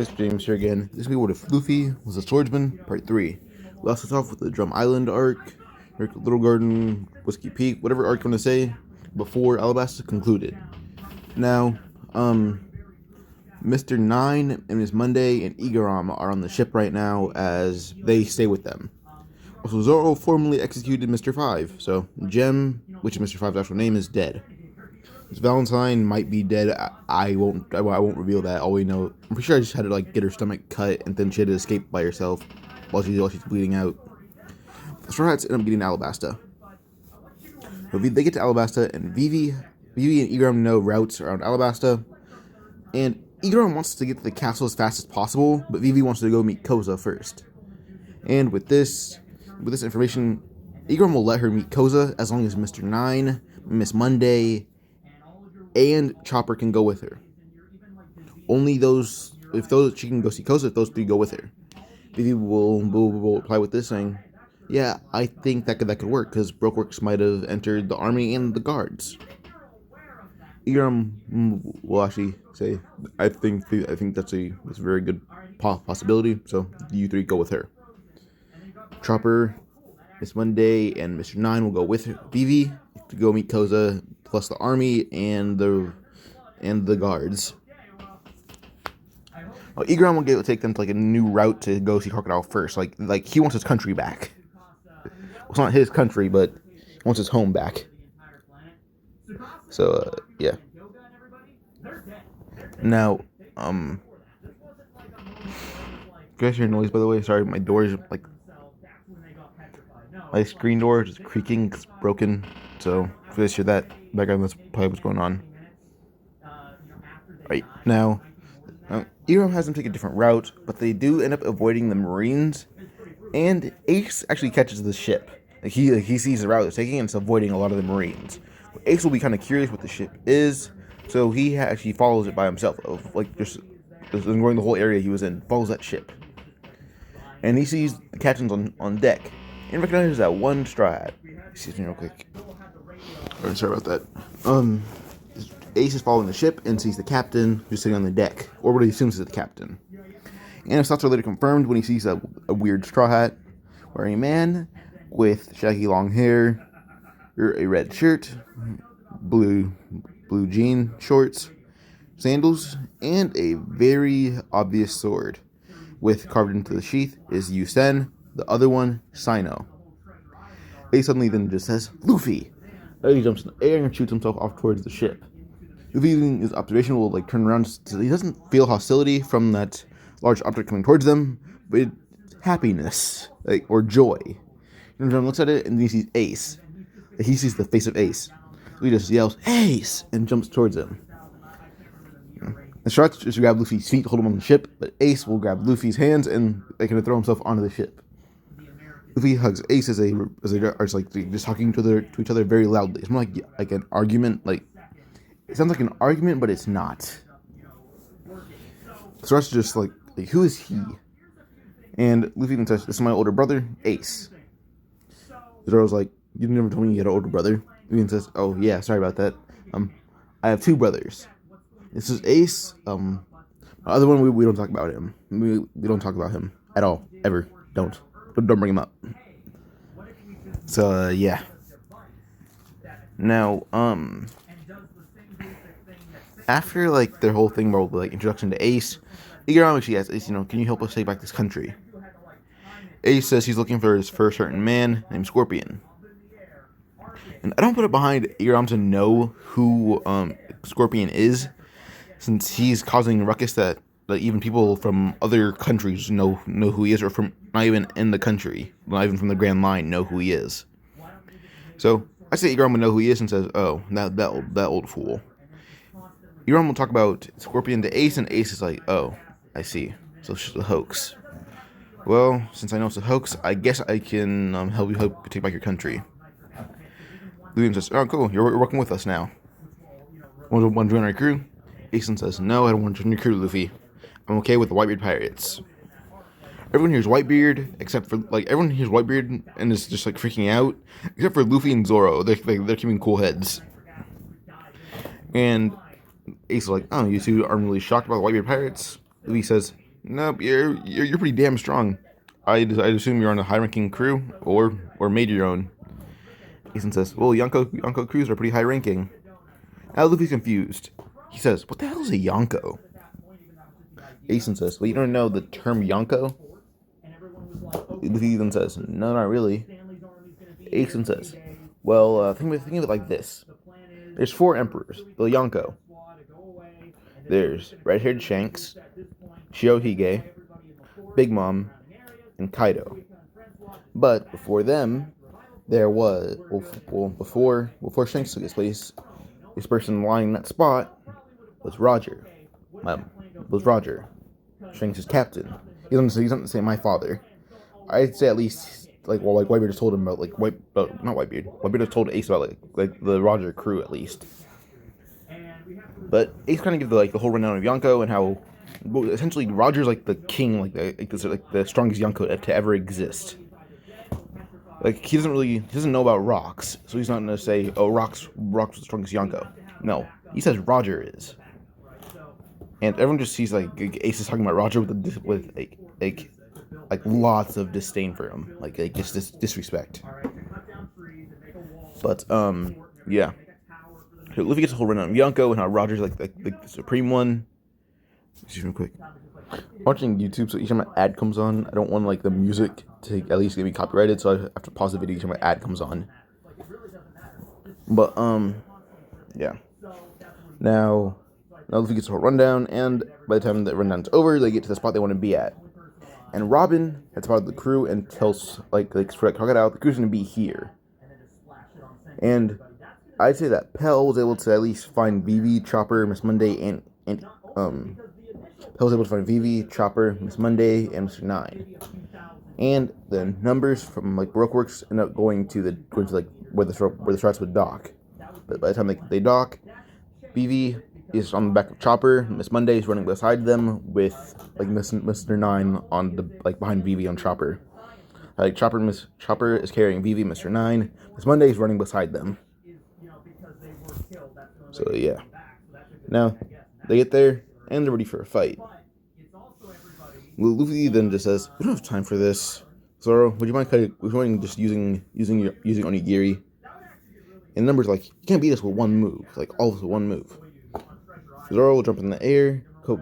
guys, James here again. This will be what if Luffy was a swordsman, part 3. Last us off with the Drum Island arc, Little Garden, Whiskey Peak, whatever arc you want to say, before Alabasta concluded. Now, Mr. 9 and Miss Monday and Igaram are on the ship right now as they stay with them. Also, Zoro formally executed Mr. 5, so Gem, which is Mr. 5's actual name, is dead. Valentine might be dead. I won't reveal that. All we know, I'm pretty sure I just had to like get her stomach cut, and then she had to escape by herself while she's bleeding out. The Straw Hats end up getting Alabasta. So they get to Alabasta, and Vivi and Igaram know routes around Alabasta, and Igaram wants to get to the castle as fast as possible, but Vivi wants to go meet Koza first. And with this information, Igaram will let her meet Koza as long as Mr. 9, Miss Monday, and Chopper can go with her. Only she can go see Koza if those three go with her. Vivi will reply with this saying, yeah, I think that could work, because Brokeworks might have entered the army and the guards. Igaram will actually say, I think that's a very good possibility, so you three go with her. Chopper, Miss Monday, and Mr. 9 will go with Vivi to go meet Koza, plus the army and the guards. Well, Igaram will take them to like a new route to go see Crocodile first. Like he wants his country back. Well, it's not his country, but he wants his home back. So yeah. Now, you guys hear noise, by the way? Sorry, my door is like my screen door is creaking. It's broken. So if you guys hear that background, that's probably what's going on. Right now, Igaram has them take a different route, but they do end up avoiding the Marines, and Ace actually catches the ship. Like he sees the route they're taking, and it's avoiding a lot of the Marines. But Ace will be kind of curious what the ship is, so he actually follows it by himself. Of like just ignoring the whole area he was in, follows that ship, and he sees the captains on deck, and recognizes that one Straw Hat. Excuse me, real quick. Alright, sorry about that. Ace is following the ship and sees the captain who's sitting on the deck, or what he assumes is the captain. And his thoughts are later confirmed when he sees a weird Straw Hat wearing a man with shaggy long hair, a red shirt, blue jean shorts, sandals, and a very obvious sword. With carved into the sheath is Yusen, the other one, Sino. Ace suddenly then just says, Luffy! And he jumps in the air and shoots himself off towards the ship. Luffy, using his observation, will turn around so he doesn't feel hostility from that large object coming towards them, but happiness, or joy. And looks at it and he sees Ace. He sees the face of Ace. So he just yells, Ace! And jumps towards him. The sharks just grab Luffy's feet, hold him on the ship, but Ace will grab Luffy's hands and throw himself onto the ship. Luffy hugs Ace as they are just talking to each other very loudly. It's more like an argument. It sounds like an argument, but it's not. So it's just like who is he? And Luffy then says, "This is my older brother, Ace." Zoro's like, "You never told me you had an older brother." Luffy says, "Oh yeah, sorry about that. I have two brothers. This is Ace. The other one we don't talk about him. We don't talk about him at all, ever. Don't bring him up." So yeah. Now after their whole thing about introduction to Ace, Igaram actually asks Ace, can you help us take back this country? Ace says he's looking for a certain man named Scorpion. And I don't put it behind Igaram to know who Scorpion is, since he's causing ruckus that even people from other countries know who he is, or from not even in the country, not even from the Grand Line, know who he is. So I say Igaram would know who he is and says, "Oh, that old fool." Igaram will talk about Scorpion to Ace, and Ace is like, "Oh, I see. So it's just a hoax. Well, since I know it's a hoax, I guess I can help you take back your country." Luffy says, "Oh, cool. You're working with us now. Want to join our crew?" Ace says, "No, I don't want to join your crew, Luffy. I'm okay with the Whitebeard pirates." Everyone hears Whitebeard, except for everyone hears Whitebeard and is just freaking out, except for Luffy and Zoro. They're keeping cool heads. And Ace is like, "Oh, you two aren't really shocked about the Whitebeard pirates?" Luffy says, Nope, you're pretty damn strong. I'd assume you're on a high-ranking crew, or made your own. Jason says, well, Yonko crews are pretty high-ranking. Now Luffy's confused. He says, what the hell is a Yonko? Jason says, well, you don't know the term Yonko? Luffy then says, no, not really. Jason says, well, think of it like this. There's 4 emperors, the Yonko. There's red-haired Shanks, Shiohige, Big Mom, and Kaido. But before them, there was, before Shanks took his place, this person lying in that spot was Roger. Shanks' captain. He doesn't say my father. I'd say at least Whitebeard just told him about not Whitebeard. Whitebeard just told Ace about like the Roger crew at least. But Ace kind of gives the whole rundown of Yonko and how essentially Roger's like the king, the strongest Yonko to ever exist. Like he doesn't know about rocks, so he's not gonna say, oh, rocks was the strongest Yonko. No, he says Roger is. And everyone just sees Ace is talking about Roger with lots of disdain for him, just this disrespect. But yeah. So Luffy gets a whole rundown of Yonko and how Roger's the supreme one. Excuse me, quick. I'm watching YouTube, so each time an ad comes on, I don't want the music to at least get me copyrighted, so I have to pause the video each time an ad comes on. But yeah. Now Luffy gets a whole rundown, and by the time the rundown's over, they get to the spot they want to be at. And Robin had spotted the crew and tells for Crocodile, the crew's gonna be here. And I'd say that Pell was able to at least find Vivi, Chopper, Miss Monday, and Pell was able to find Vivi, Chopper, Miss Monday, and Mr. 9. And the numbers from Brokeworks end up going to where the shots would dock. But by the time they dock, Vivi is on the back of Chopper. Miss Monday is running beside them with Mr. 9 on the behind Vivi on Chopper. Chopper is carrying Vivi, Mr. 9. Miss Monday is running beside them. So yeah. Now they get there and they're ready for a fight. Luffy then just says, "We don't have time for this. Zoro, would you mind just using onigiri?" And Number's like, "You can't beat us with one move. All of us with one move." Zoro will jump in the air, kill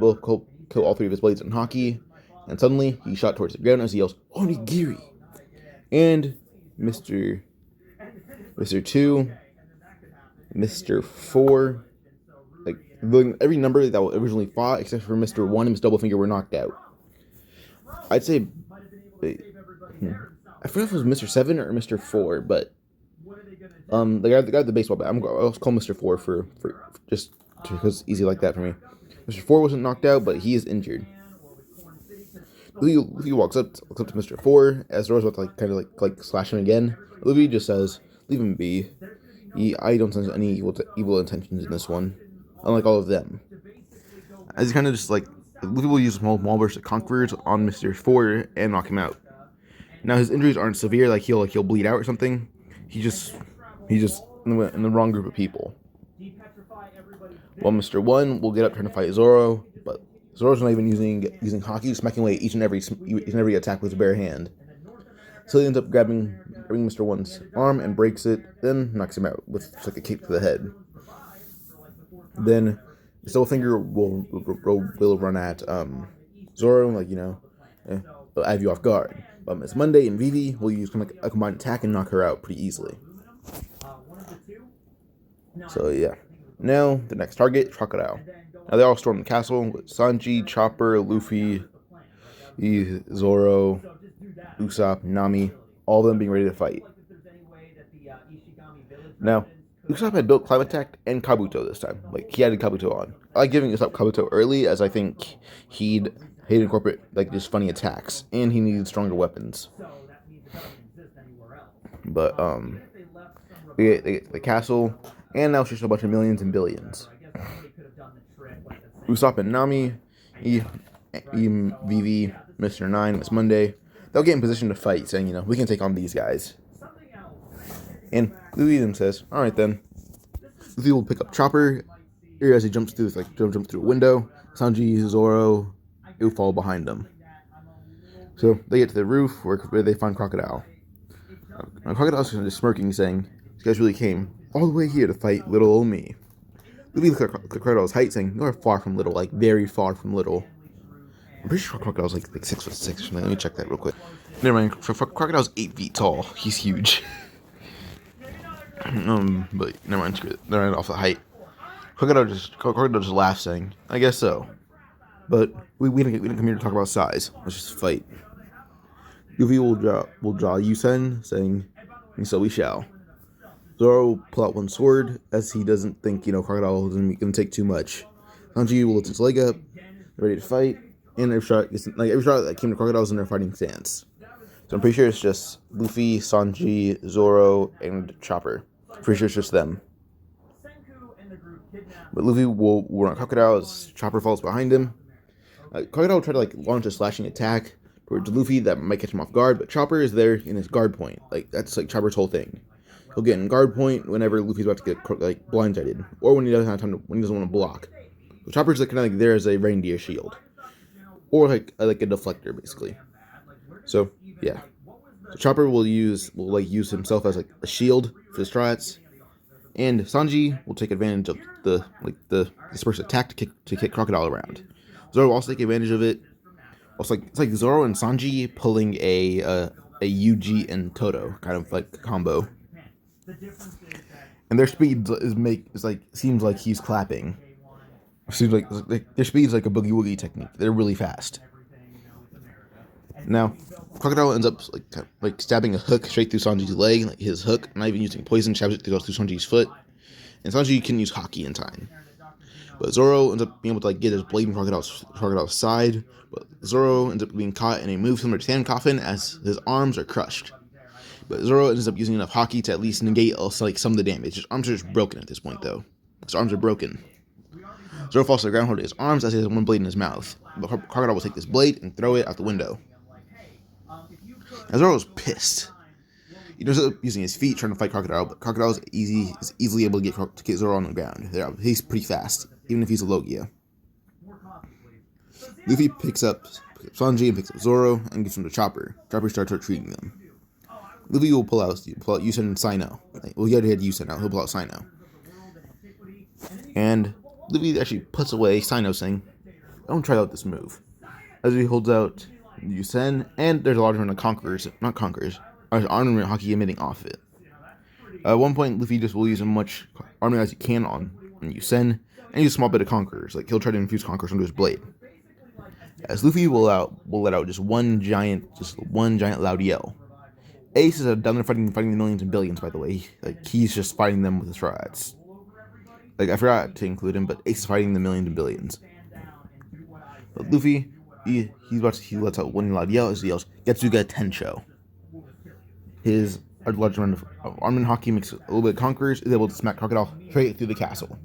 all 3 of his blades in hockey, and suddenly he shot towards the ground as he yells, "Onigiri!" And Mr. 2, Mr. 4, every number that originally fought except for Mr. 1 and Mr. Doublefinger were knocked out. I'd say, I forgot if it was Mr. 7 or Mr. 4, but the guy with the baseball bat, I'll call Mr. 4 for just because it's easy like that for me. Mr. 4 wasn't knocked out, but he is injured. Luffy walks up to Mr. 4 as Zoro's about to slash him again. Luffy just says, "Leave him be. I don't sense any evil intentions in this one, unlike all of them." As he kind of just Luffy will use small bursts of Conquerors on Mr. 4 and knock him out. Now his injuries aren't severe, he'll bleed out or something. He's just in the wrong group of people. While Mr. 1 will get up trying to fight Zoro, but Zoro's not even using Haki, smacking away each and every attack with his bare hand. So he ends up grabbing Mr. 1's arm and breaks it, then knocks him out with just a kick to the head. Then Stillfinger will run at Zoro, I have you off guard. But Miss Monday and Vivi will use a combined attack and knock her out pretty easily. So yeah. Now the next target, Crocodile. Now they all storm the castle with Sanji, Chopper, Luffy, Zoro, Usopp, Nami, all of them being ready to fight. Now, Usopp had built Climate Attack and Kabuto this time. He added Kabuto on. I like giving Usopp Kabuto early, as I think he'd incorporate just funny attacks, and he needed stronger weapons. But they get to the castle, and now it's just a bunch of millions and billions. Usopp and Nami, Vivi, Mr. 9, Miss Monday, they'll get in position to fight, saying, we can take on these guys. And Luffy then says, "Alright then." Luffy will pick up Chopper as he jumps through a window. Sanji, Zoro, it will fall behind them. So they get to the roof where they find Crocodile. Crocodile's just smirking, saying, "These guys really came all the way here to fight little old me." Luffy looks at Crocodile's height, saying, "You are far from little, like very far from little." I'm pretty sure Crocodile's like 6'6". Let me check that real quick. Never mind. Crocodile's 8 feet tall. He's huge. But never mind. Never mind off the height. Crocodile just laughs, saying, "I guess so. But we didn't come here to talk about size. Let's just fight." Luffy will draw Yusen, saying, "And so we shall." Zoro will pull out one sword, as he doesn't think, Crocodile is going to take too much. Sanji will lift his leg up, ready to fight, and every shot that came to Crocodile is in their fighting stance. So I'm pretty sure it's just Luffy, Sanji, Zoro, and Chopper. Pretty sure it's just them. But Luffy will run at Crocodile as Chopper falls behind him. Crocodile will try to launch a slashing attack towards Luffy that might catch him off guard, but Chopper is there in his guard point. That's Chopper's whole thing. He'll get in guard point whenever Luffy's about to get blindsided, or when he doesn't have time when he doesn't want to block. So Chopper's kind of there as a reindeer shield, or like a deflector basically. So yeah, so Chopper will use himself as a shield for the strats, and Sanji will take advantage of the dispersed attack to kick Crocodile around. Zoro will also take advantage of it. Also, it's like Zoro and Sanji pulling a Yuji and Toto kind of combo. And their speed seems like he's clapping. Seems like their speed's like a boogie woogie technique. They're really fast. Now, Crocodile ends up stabbing a hook straight through Sanji's leg, his hook, not even using poison, stabs it through Sanji's foot. And Sanji can use Haki in time. But Zoro ends up being able to get his blade in Crocodile's side. But Zoro ends up being caught in a move similar to Sand Coffin as his arms are crushed. But Zoro ends up using enough Haki to at least negate some of the damage. His arms are just broken at this point, though. His arms are broken. Zoro falls to the ground holding his arms as he has one blade in his mouth. But Crocodile will take this blade and throw it out the window. Now Zoro's pissed. He ends up using his feet trying to fight Crocodile, but Crocodile is easily able to get Zoro on the ground. He's pretty fast, even if he's a Logia. Luffy picks up Sanji and picks up Zoro and gives him to Chopper. Chopper starts retreating them. Luffy will pull out Yusen and Sino. Well, he already had Yusen out. He'll pull out Sino. And Luffy actually puts away Sino, saying, "Don't try out this move." As he holds out Yusen, and there's a large amount of armament Haki emitting off it. At one point, Luffy just will use as much armament as he can on Yusen, and use a small bit of Conquerors. He'll try to infuse Conquerors into his blade. As Luffy will let out just one giant loud yell. Ace is down there fighting the millions and billions, by the way. He's just fighting them with his strats. I forgot to include him, but Ace is fighting the millions and billions. But Luffy, he lets out one loud yell as he yells, "Getsuga Tensho." His large amount of armament Haki makes a little bit of Conquerors, is able to smack Crocodile straight through the castle.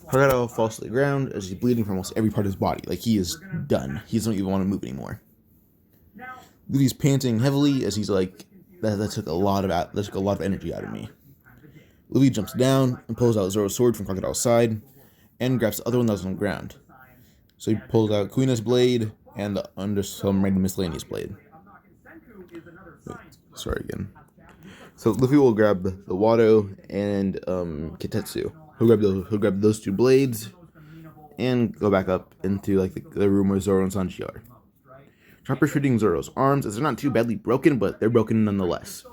Crocodile falls to the ground as he's bleeding from almost every part of his body. He is done. He doesn't even want to move anymore. Luffy's panting heavily as he's that took a lot of energy out of me. Luffy jumps down and pulls out Zoro's sword from Crocodile's side and grabs the other one that was on the ground. So he pulls out Kuina's blade and some random miscellaneous blade. Sorry again. So Luffy will grab the Wado and Kitetsu. He'll grab those two blades and go back up into the room where Zoro and Sanji are. Chopper's shooting Zoro's arms, as they're not too badly broken, but they're broken nonetheless.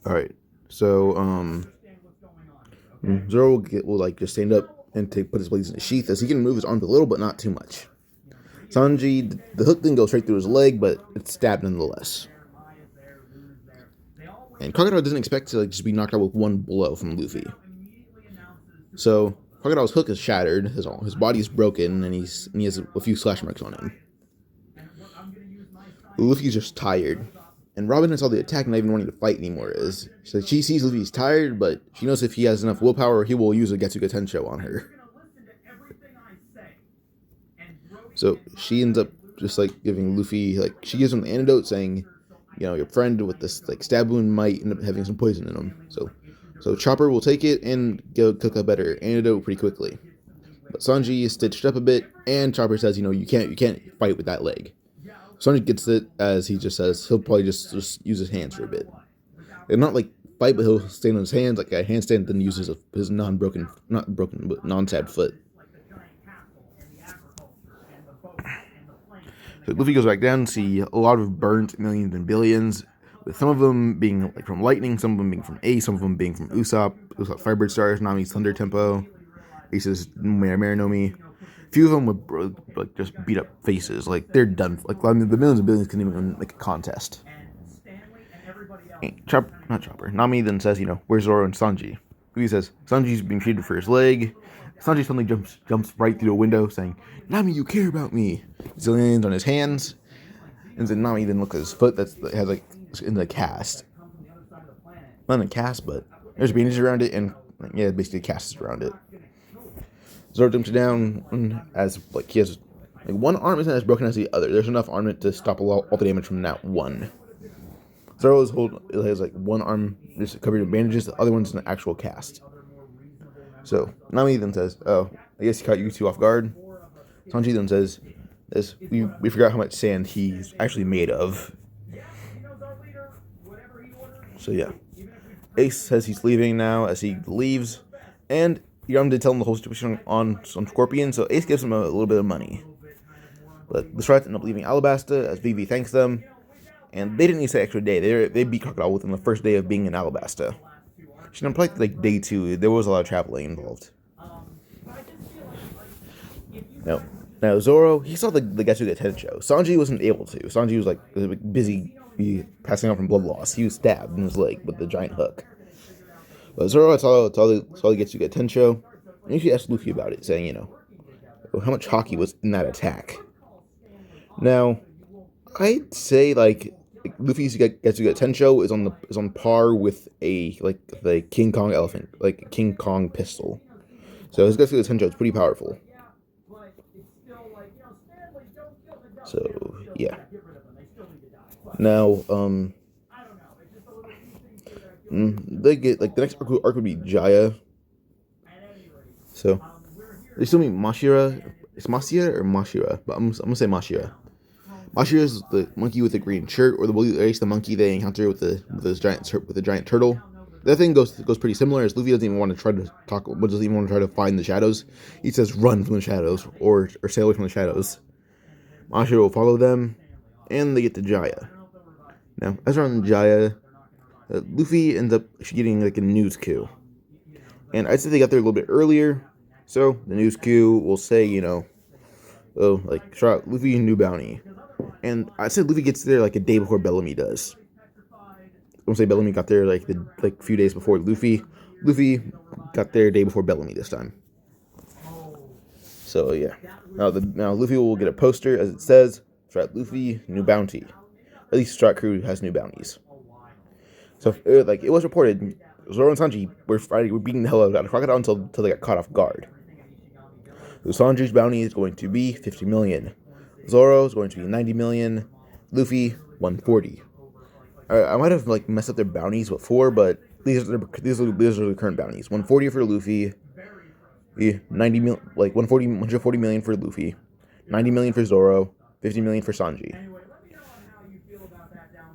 Alright, so Zoro will just stand up and put his blades in his sheath, as he can move his arms a little, but not too much. Sanji, the hook didn't go straight through his leg, but it stabbed nonetheless. And Crocodile doesn't expect to just be knocked out with one blow from Luffy. So Crocodile's hook is shattered, his body is broken, and he has a few slash marks on him. Luffy's just tired. And Robin has all the attack, not even wanting to fight anymore. So she sees Luffy's tired, but she knows if he has enough willpower, he will use a Getsuga Tensho on her. So she ends up just giving Luffy, she gives him the antidote, saying, your friend with this stab wound might end up having some poison in him. So Chopper will take it and go cook a better antidote pretty quickly. But Sanji is stitched up a bit, and Chopper says, you can't fight with that leg. Sanji gets it, as he just says he'll probably just use his hands for a bit. And not like fight, but he'll stand on his hands like a handstand, then use his not broken, but non-stabbed foot. So Luffy goes back down and see a lot of burnt millions and billions, with some of them being like from lightning, some of them being from Ace, some of them being from Usopp Firebird Stars, Nami's Thunder Tempo, Ace's Marinomi. A few of them with like just beat up faces, like they're done. Like the millions and billions couldn't even make a contest. Not Chopper. Nami then says, where's Zoro and Sanji? Luffy says Sanji's being treated for his leg. Sanji suddenly jumps right through a window, saying, "Nami, you care about me." He lands on his hands, and then Nami then looks at his foot that has like in the cast. Not in a cast, but there's bandages around it, and basically casts around it. Zoro jumps down as like he has like one arm isn't as broken as the other. There's enough armament to stop all the damage from that one. Zoro has like one arm just covered in bandages, the other one's an actual cast. So Nami then says, "Oh, I guess he caught you two off guard." Sanji then says, we forgot how much sand he's actually made of. So yeah, Ace says he's leaving now as he leaves, and Yonko did tell him the whole situation on some Scorpion, so Ace gives him a little bit of money. But the Strats end up leaving Alabasta as Vivi thanks them, and they didn't need to say extra day. They beat Crocodile within the first day of being in Alabasta. She didn't play like day 2. There was a lot of traveling involved. Now Zoro, he saw the Getsuga Tensho. Sanji wasn't able to. Sanji was like busy passing out from blood loss. He was stabbed in his leg with the giant hook. But Zoro saw the Getsuga Tensho, and he asked Luffy about it, saying, how much hockey was in that attack. Now, I'd say like Luffy's Getsuga Tensho is on par with the King Kong elephant, like King Kong pistol. So his Getsuga Tensho is pretty powerful. So yeah. Now they get like the next arc would be Jaya. So they still meet Mashira. It's Masira or Mashira, but I'm gonna say Mashira. Mashira is the monkey with the green shirt, or the monkey they encounter with the giant turtle. That thing goes pretty similar, as Luffy doesn't even want to try to find the shadows. He says run from the shadows or sail away from the shadows. Mashira will follow them, and they get to Jaya. Now, as we're on Jaya, Luffy ends up getting like a news coup. And I'd say they got there a little bit earlier, so the news coup will say, Luffy new bounty. And I said Luffy gets there like a day before Bellamy does. I'm gonna say Bellamy got there like a few days before Luffy. Luffy got there a day before Bellamy this time. So yeah. Now Luffy will get a poster as it says, Strat Luffy, new bounty. At least Strat Crew has new bounties. So it was reported, Zoro and Sanji were beating the hell out of Crocodile until they got caught off guard. So Sanji's bounty is going to be 50 million. Zoro is going to be 90 million. Luffy 140. I might have messed up their bounties before, but these are the current bounties. 140 for Luffy. 140 million for Luffy, 90 million for Zoro, 50 million for Sanji,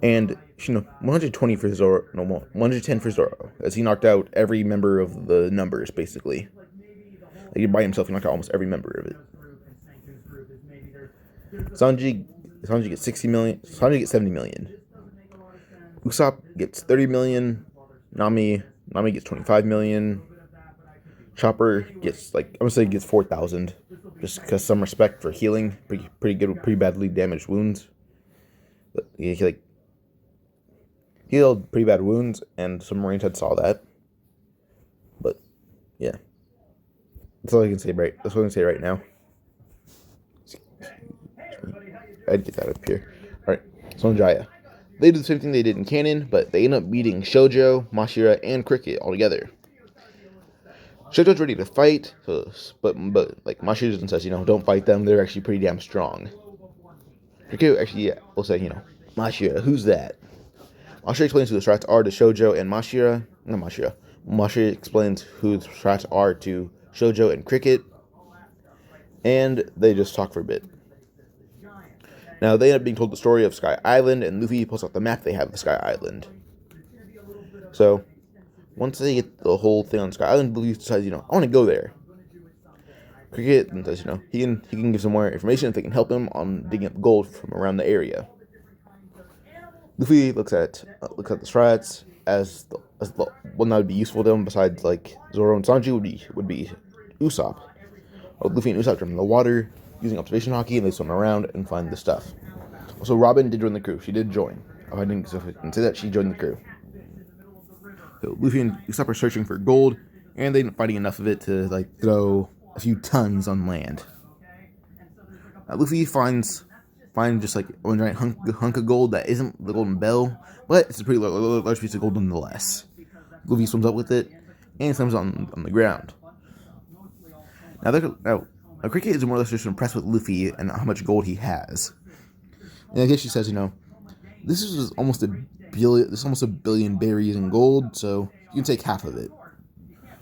and 120 for Zoro. No more, 110 for Zoro, as he knocked out every member of the numbers basically. Like by himself, he knocked out almost every member of it. Sanji gets 60 million. Sanji gets 70 million. Usopp gets 30 million. Nami gets 25 million. Chopper gets gets 4,000, just because some respect for healing pretty badly damaged wounds. But he healed pretty bad wounds, and some Marines had saw that. But yeah, that's all I can say right now. I'd get that up here. All right, so on Jaya, they do the same thing they did in canon, but they end up beating Shoujo, Mashira, and Cricket all together. Shoujo's ready to fight, but Mashira says, don't fight them. They're actually pretty damn strong. Cricket actually will say, Mashira, who's that? Mashira explains who the Strats are to Shoujo and Mashira. Not Mashira. Mashira explains who the Strats are to Shoujo and Cricket. and they just talk for a bit. Now, they end up being told the story of Sky Island, and Luffy pulls out the map they have of Sky Island. So, once they get the whole thing on Sky Island, Luffy decides, I want to go there. Cricket and says, he can give some more information if they can help him on digging up gold from around the area. Luffy looks at the strats as the one that would be useful to him besides like Zoro and Sanji would be Usopp. Luffy and Usopp jump in the water using observation hockey, and they swim around and find the stuff. Also, Robin did join the crew. She did join. I didn't say that she joined the crew. So Luffy and Usopp are searching for gold, and they end up finding enough of it to like throw a few tons on land. Luffy finds just like one giant hunk of gold that isn't the golden bell, but it's a pretty large piece of gold nonetheless. Luffy swims up with it and swims on the ground. Now, Cricket is more or less just impressed with Luffy and how much gold he has. And I guess she says, this is almost a billion berries in gold, so you can take half of it.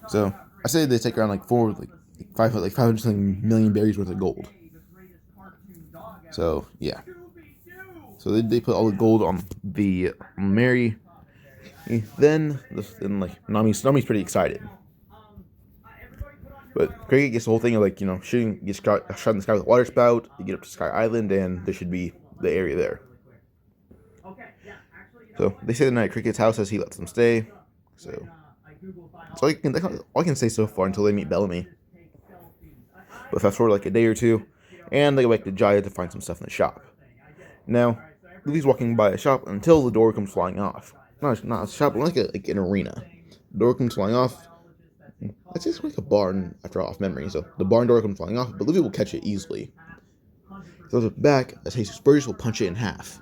So I say they take around like 500 million berries worth of gold. So yeah. So they put all the gold on the Mary. Then Nami's pretty excited. But Cricket gets the whole thing of gets shot in the sky with a water spout. You get up to Sky Island, and there should be the area there. So they stay the night at Cricket's house as he lets them stay. So all I can say so far until they meet Bellamy. But fast forward like a day or two, and they go back to Jaya to find some stuff in the shop. Now, Luffy's walking by a shop until the door comes flying off. Not a shop, like an arena. The door comes flying off. It's just like a barn after off memory, so the barn door comes flying off, but Luffy will catch it easily. He throws it back as Burgess will punch it in half.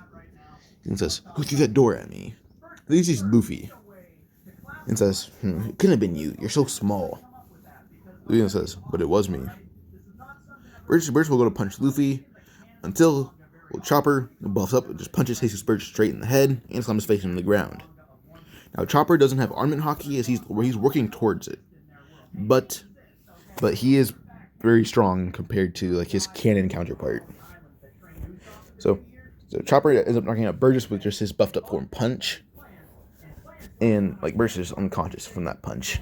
And says, "Who threw that door at me?" Luffy sees Luffy. And says, "It couldn't have been you. You're so small." Luffy says, "But it was me." Burgess will go to punch Luffy until Chopper buffs up and just punches Jesus Burgess straight in the head and slams his face into the ground. Now Chopper doesn't have armament hockey as he's working towards it, but he is very strong compared to his cannon counterpart. So Chopper ends up knocking out Burgess with just his buffed up form punch, and Burgess is unconscious from that punch.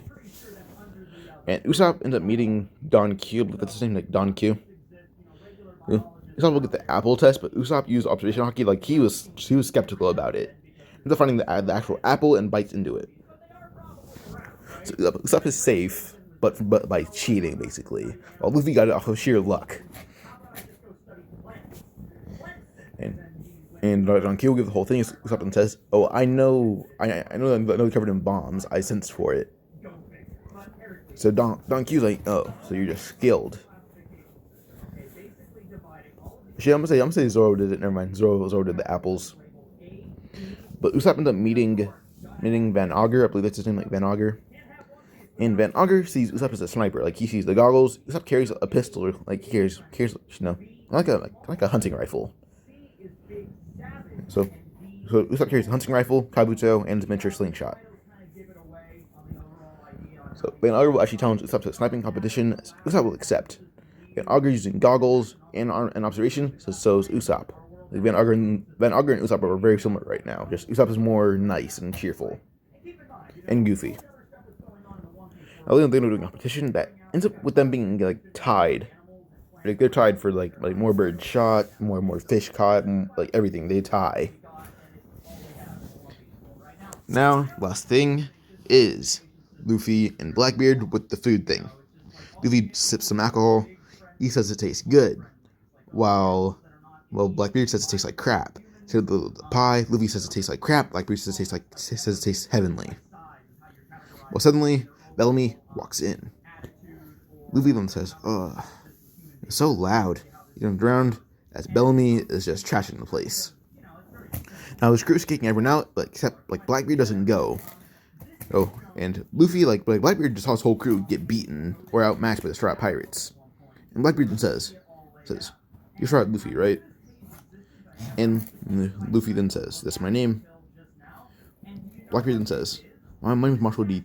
And Usopp ends up meeting Don Q. That's his name, Don Q. Usopp will get the apple test, but Usopp used observation hockey. He was skeptical about it. Ends up finding the actual apple and bites into it. So Usopp is safe, but by cheating basically. While Luffy got it off of sheer luck. And Don Q will give the whole thing. Usopp and says, "Oh, I know you're covered in bombs. I sensed for it." So Don Q's like, "Oh, so you're just skilled." I'm gonna say Zoro did it. Never mind. Zoro did the apples. But Usopp ended up meeting Van Augur. I believe that's his name, Van Augur. And Van Augur sees Usopp as a sniper. He sees the goggles. Usopp carries a pistol, he carries like a hunting rifle. So Usopp carries a hunting rifle, kabuto, and his miniature slingshot. So Van Augur will actually challenge Usopp to a sniping competition. Usopp will accept. Van Augur using goggles and observation, so is Usopp. Van Augur and Usopp are very similar right now. Just Usopp is more nice and cheerful, and goofy. Now they're doing a competition that ends up with them being tied. They're tied for more birds shot, more fish caught, and everything. They tie. Now, last thing is Luffy and Blackbeard with the food thing. Luffy sips some alcohol. He says it tastes good, while Blackbeard says it tastes like crap. So the pie, Luffy says it tastes like crap. Blackbeard says it tastes heavenly. Well, suddenly Bellamy walks in. Luffy then says, "Ugh, it's so loud." He turns around as Bellamy is just trashing the place. Now his crew's kicking everyone out, except Blackbeard doesn't go. Oh, and Luffy, Blackbeard just saw his whole crew get beaten or outmatched by the Straw Pirates. And Blackbeard then says, "You're Straw Luffy, right?" And Luffy then says, "That's my name." Blackbeard then says, "My name is Marshall D.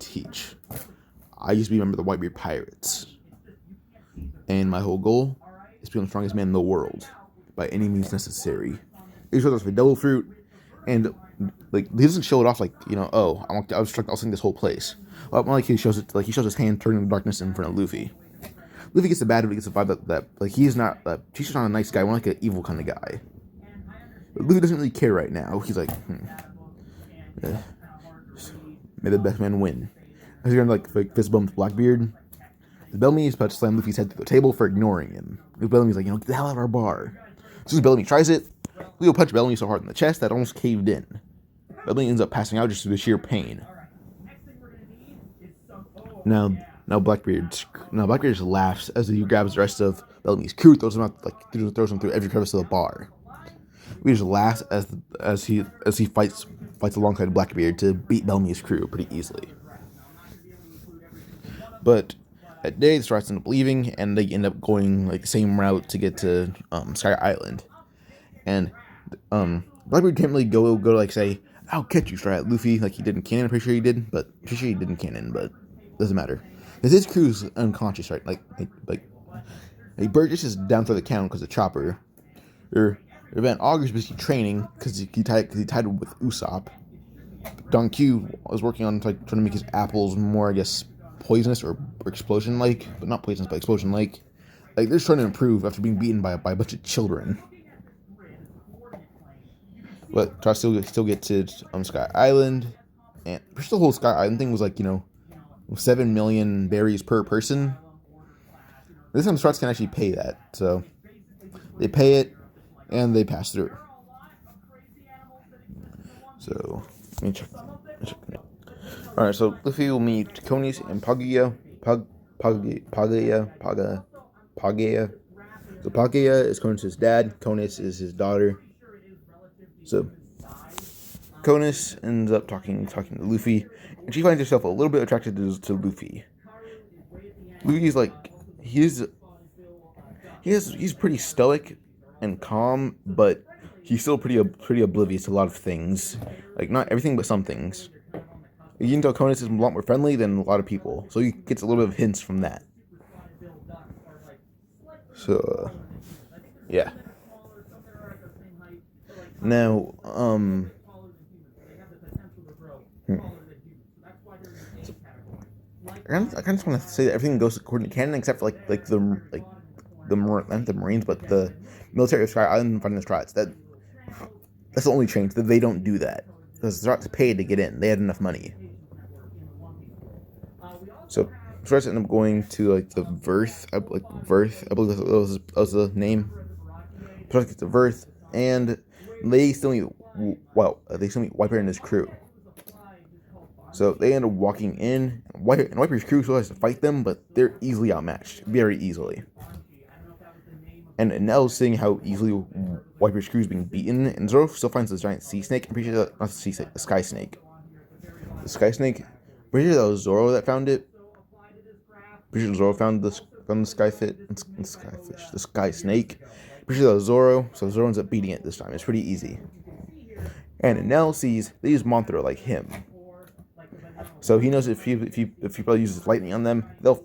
I used to be a member of the Whitebeard Pirates. And my whole goal is to become the strongest man in the world by any means necessary. He shows off the devil fruit, and like he doesn't show it off like, you know, oh, I was sling this whole place. Well, like he shows it, like he shows his hand turning the darkness in front of Luffy. Luffy gets the bad, but he gets the vibe that like he's just not a nice guy, more like an evil kind of guy. But Luffy doesn't really care right now. He's like, may the best man win. He's gonna like fist bump Blackbeard. Bellamy is about to slam Luffy's head through the table for ignoring him. Bellamy's like, you know, get the hell out of our bar. As soon as Bellamy tries it, Luffy will punch Bellamy so hard in the chest that it almost caved in. Bellamy ends up passing out just through the sheer pain. Now Blackbeard just laughs as he grabs the rest of Bellamy's crew, throws them through every crevice of the bar. We just laugh as he fights alongside Blackbeard to beat Bellamy's crew pretty easily. But that day, the Straws end up leaving, and they end up going like the same route to get to Sky Island. And Blackbeard can't really go to like say, "I'll catch you, Straw," at Luffy like he did in canon. I'm pretty sure he did, but doesn't matter because his crew's unconscious, right? Like Burgess is down for the count because of Chopper. Event Augur's busy training because he tied with Usopp. Don Q was working on trying to make his apples more, I guess, poisonous or explosion-like, but not poisonous, but explosion-like. Like they're just trying to improve after being beaten by a bunch of children. But try to still get to Sky Island, and the whole Sky Island thing was like, you know, 7 million berries per person. This time the Struts can actually pay that, so they pay it and they pass through. So let me check. Alright, so Luffy will meet Konis and Pagaya. So Pagaya is Konis' dad, Konis is his daughter. So Konis ends up talking to Luffy, and she finds herself a little bit attracted to Luffy. Luffy's like he's pretty stoic and calm, but he's still pretty oblivious to a lot of things. Like not everything, but some things. You can tell Konis is a lot more friendly than a lot of people, so he gets a little bit of hints from that. So, yeah. Now, I kind of just want to say that everything goes according to canon, except for the Marines, but the military of Sky Island finding the Strats. That's the only change, that they don't do that because the Strats paid to get in. They had enough money. So Strats end up going to like the Verth. I believe that was the name. Strats gets to Verth, and they still meet Wiper and his crew. So they end up walking in, and Wiper's crew still has to fight them, but they're easily outmatched, very easily. And Enel seeing how easily Wiper's crew is being beaten, and Zoro still finds this giant sea snake. I'm pretty sure not the sea snake, the sky snake. The sky snake. I'm pretty sure that was Zoro that found it. Pretty sure Zoro found the skyfish, the sky snake. Pretty sure that was Zoro, so Zoro ends up beating it this time. It's pretty easy. And Enel sees they use Mothra like him, so he knows if he probably uses lightning on them, they'll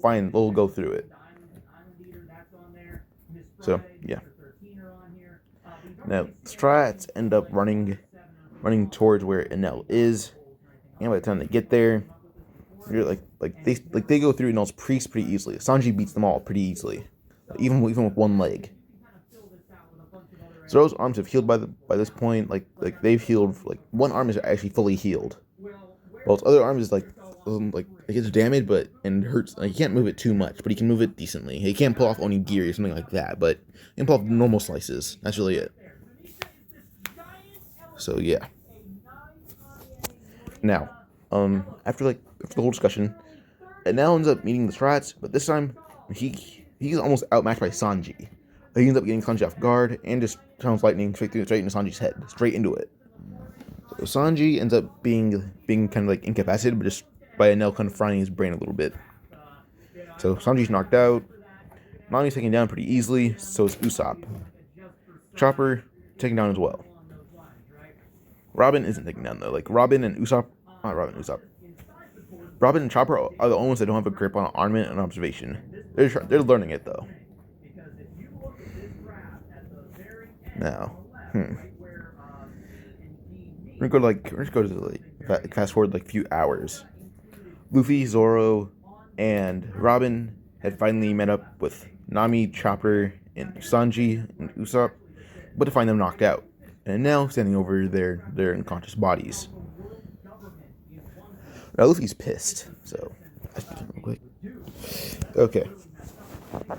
go through it. So yeah. Now Strats end up running towards where Enel is, and by the time they get there, they go through Enel's priests pretty easily. Sanji beats them all pretty easily, even with one leg. Zoro's arms have healed by this point. Like they've healed. Like one arm is actually fully healed, while its other arm is it gets damaged, and hurts. Like he can't move it too much, but he can move it decently. He can't pull off onigiri or something like that, but he can pull off normal slices. That's really it. So yeah. Now, after the whole discussion, it now ends up meeting the Strats, but this time he's almost outmatched by Sanji. He ends up getting Sanji off guard and just channels lightning straight into Sanji's head, straight into it. So Sanji ends up being kind of like incapacitated, but just by Enel kind of frying his brain a little bit. So Sanji's knocked out. Nami's taken down pretty easily, so is Usopp. Chopper taken down as well. Robin isn't taken down though. Like Robin and Chopper are the only ones that don't have a grip on armament and observation. They're learning it though. Now, we're gonna go to fast forward like a few hours. Luffy, Zoro, and Robin had finally met up with Nami, Chopper, and Sanji and Usopp, but to find them knocked out, and now standing over their unconscious bodies. Now Luffy's pissed, so real quick. Okay,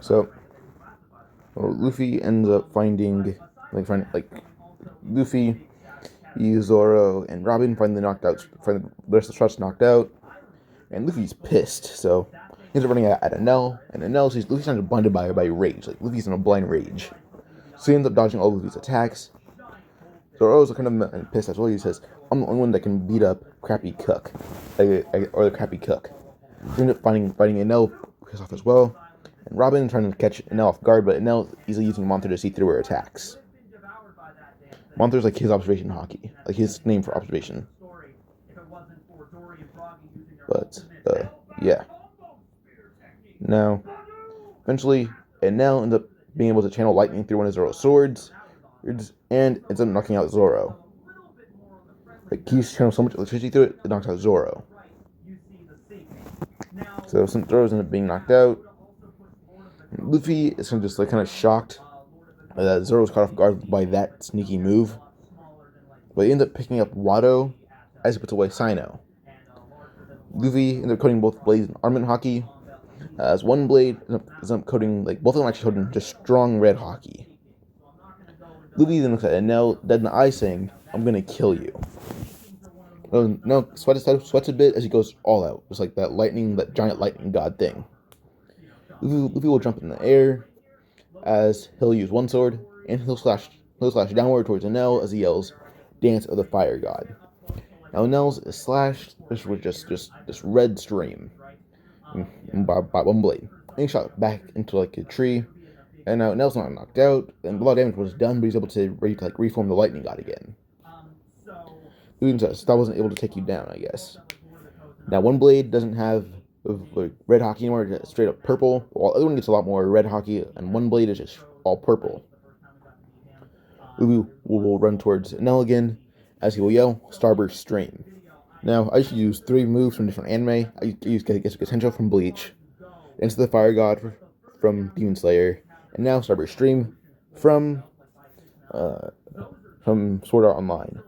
so Luffy ends up finding Luffy, Zoro, and Robin find the rest of the shots knocked out, and Luffy's pissed, so he ends up running at Enel, and Enel sees Luffy's kind of blinded by rage, like Luffy's in a blind rage, so he ends up dodging all Luffy's attacks. Zoro's kind of pissed as well. He says, "I'm the only one that can beat up crappy cook, or the crappy cook." So he ends up fighting Enel, pissed off as well, and Robin trying to catch Enel off guard, but Enel easily using Monster to see through her attacks. Monster's like his observation hockey, like his name for observation. But, yeah. Now, eventually, Enel ends up being able to channel lightning through one of Zoro's swords, and ends up knocking out Zoro. Like, he's channeled so much electricity through it, it knocks out Zoro. So, since Zoro's ends up being knocked out, Luffy is kind of shocked that Zoro's caught off guard by that sneaky move. But he ends up picking up Watto as he puts away Sino. Luffy ends up coating both blades in armament hockey. As one blade ends up coating, both of them actually coating just strong red hockey. Luffy then looks at Enel dead in the eye, saying, "I'm gonna kill you." No, sweats a bit as he goes all out, just like that giant lightning god thing. Luffy will jump in the air, as he'll use one sword, and he'll slash downward towards Enel as he yells, "Dance of the Fire God." Now Enel's is slashed with just this red stream by one blade. And he shot back into a tree, and now Enel's not knocked out, and a lot of damage was done, but he's able to reform the lightning god again. Luffy says, "That wasn't able to take you down, I guess." Now one blade doesn't have red hockey anymore, it's straight up purple, while the other one gets a lot more red hockey, and one blade is just all purple. Luffy will run towards Enel again, as he will yell, "Starburst Stream." Now, I used to use 3 moves from different anime. I used Gesenjo from Bleach, Dance of the Fire God from Demon Slayer, and now Starburst Stream from Sword Art Online.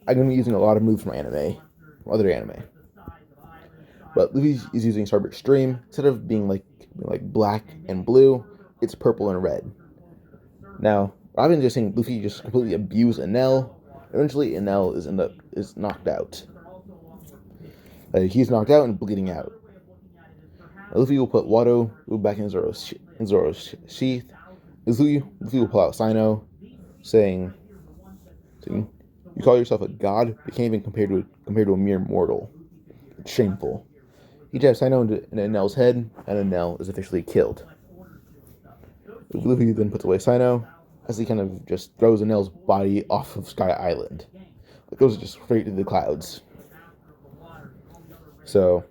I'm going to be using a lot of moves from other anime. But Luffy is using Starburst Stream. Instead of being like black and blue, it's purple and red. Now, Robin just saying Luffy just completely abused Enel. Eventually, Enel is knocked out. He's knocked out and bleeding out. Luffy will put Watto back in Zoro's sheath. Luffy will pull out Sino, saying, "You call yourself a god, but can't even compare to a mere mortal. It's shameful." He jabs Sino into Enel's head, and Enel is officially killed. Luffy then puts away Sino, as he kind of just throws Enel's body off of Sky Island. It goes just straight to the clouds. So,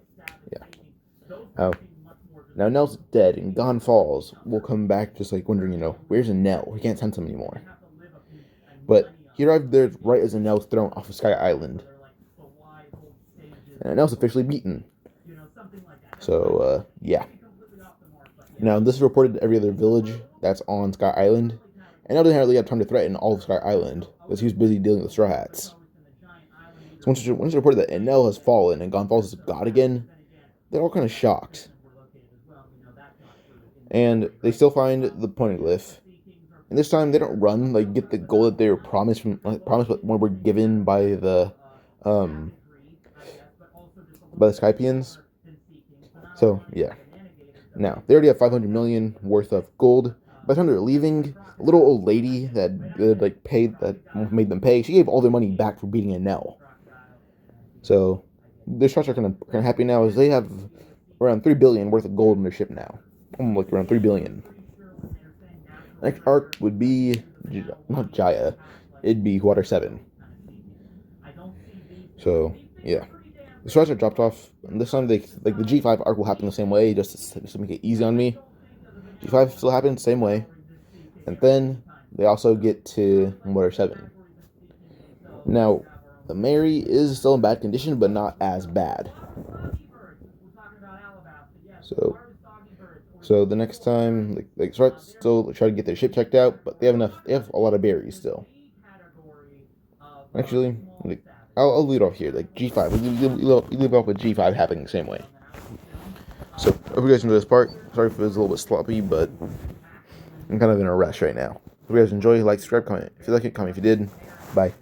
yeah. Now Enel's dead, and Gon Falls will come back just wondering, where's Enel? We can't sense him anymore. But he arrived there right as Enel's thrown off of Sky Island. And Enel's officially beaten. So, yeah. Now, this is reported to every other village that's on Sky Island. And Enel didn't really have time to threaten all of Sky Island, because he was busy dealing with Straw Hats. So once it's reported that Enel has fallen and Gon Falls is a god again, they're all kind of shocked. And they still find the poneglyph. And this time they don't run, get the gold that they were promised but when were given by the Skypieans. So yeah. Now they already have 500 million worth of gold. By the time they were leaving, a little old lady that made them pay, she gave all their money back for beating Enel. So their shots are kind of happy now, as they have around 3 billion worth of gold in their ship now. Around 3 billion. Next arc would be not Jaya, it'd be Water 7. So yeah, the shots are dropped off, and this time the G5 arc will happen the same way, just to make it easy on me. G5 still happens same way, and then they also get to Water 7. Now, the Mary is still in bad condition, but not as bad. So the next time, still try to get their ship checked out, but they have a lot of berries still. Actually, I'll lead off here. G5, we leave off with G5 happening the same way. So, I hope you guys enjoy this part. Sorry if it was a little bit sloppy, but I'm kind of in a rush right now. Hope you guys enjoy, like, subscribe, comment. If you like it, comment if you did. Bye.